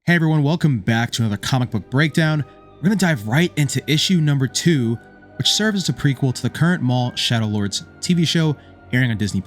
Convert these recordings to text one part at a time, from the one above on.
Hey everyone, welcome back to another comic book breakdown. We're going to dive right into issue number 2, which serves as a prequel to the current Maul Shadow Lords TV show airing on Disney+.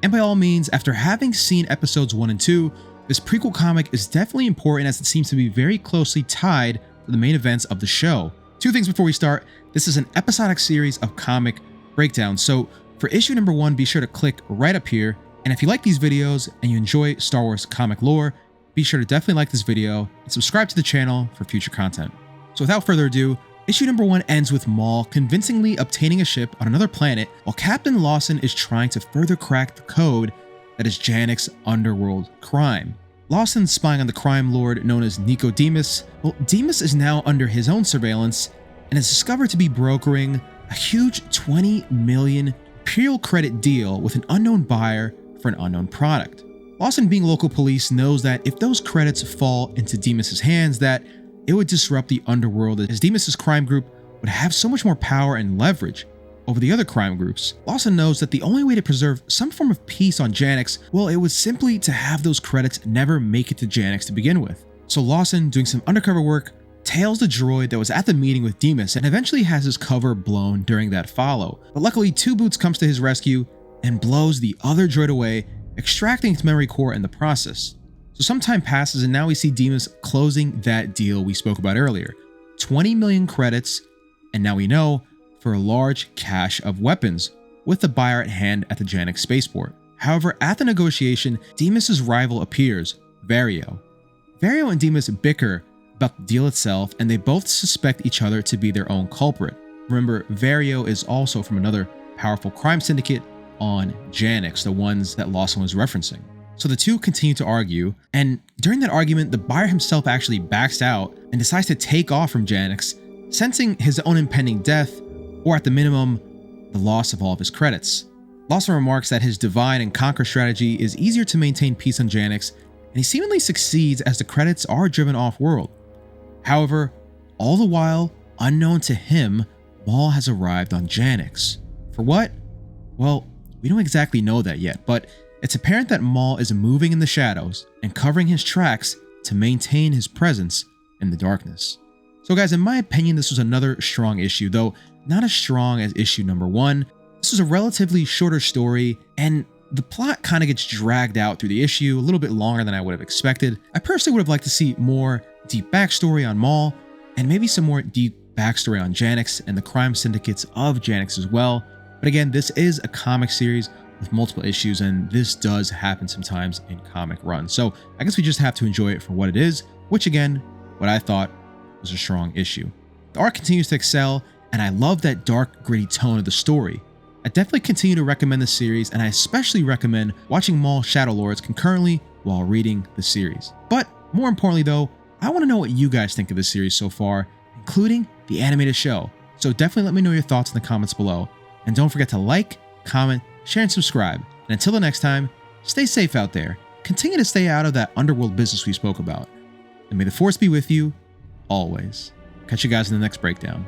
And by all means, after having seen episodes 1 and 2, this prequel comic is definitely important as it seems to be very closely tied to the main events of the show. Two things before we start. This is an episodic series of comic breakdowns, so for issue number 1, be sure to click right up here. And if you like these videos and you enjoy Star Wars comic lore, be sure to definitely like this video and subscribe to the channel for future content. So without further ado, issue number 1 ends with Maul convincingly obtaining a ship on another planet while Captain Lawson is trying to further crack the code that is Janek's underworld crime. Lawson's spying on the crime lord known as Nicodemus. Well, Demas is now under his own surveillance and is discovered to be brokering a huge 20 million Imperial credit deal with an unknown buyer for an unknown product. Lawson, being local police, knows that if those credits fall into Demas's hands, that it would disrupt the underworld, as Demas's crime group would have so much more power and leverage over the other crime groups. Lawson knows that the only way to preserve some form of peace on Janek's, well, it was simply to have those credits never make it to Janek's to begin with. So Lawson, doing some undercover work, tails the droid that was at the meeting with Demas and eventually has his cover blown during that follow. But luckily, Two Boots comes to his rescue and blows the other droid away, extracting its memory core in the process. So some time passes and now we see Demas closing that deal we spoke about earlier. 20 million credits, and now we know, for a large cache of weapons, with the buyer at hand at the Janek spaceport. However, at the negotiation, Demas's rival appears, Vario. Vario and Demas bicker about the deal itself, and they both suspect each other to be their own culprit. Remember, Vario is also from another powerful crime syndicate on Janek's, the ones that Lawson was referencing. So the two continue to argue, and during that argument, the buyer himself actually backs out and decides to take off from Janek's, sensing his own impending death, or at the minimum, the loss of all of his credits. Lawson remarks that his divide and conquer strategy is easier to maintain peace on Janek's, and he seemingly succeeds as the credits are driven off-world. However, all the while, unknown to him, Maul has arrived on Janek's. For what? Well, we don't exactly know that yet, but it's apparent that Maul is moving in the shadows and covering his tracks to maintain his presence in the darkness. So guys, in my opinion, this was another strong issue, though not as strong as issue number 1. This was a relatively shorter story, and the plot kind of gets dragged out through the issue a little bit longer than I would have expected. I personally would have liked to see more deep backstory on Maul, and maybe some more deep backstory on Janek's and the crime syndicates of Janek's as well. But again, this is a comic series with multiple issues, and this does happen sometimes in comic runs. So I guess we just have to enjoy it for what it is, which again, what I thought was a strong issue. The art continues to excel, and I love that dark, gritty tone of the story. I definitely continue to recommend the series, and I especially recommend watching Maul Shadow Lords concurrently while reading the series. But more importantly though, I want to know what you guys think of this series so far, including the animated show. So definitely let me know your thoughts in the comments below. And don't forget to like, comment, share, and subscribe. And until the next time, stay safe out there. Continue to stay out of that underworld business we spoke about. And may the Force be with you, always. Catch you guys in the next breakdown.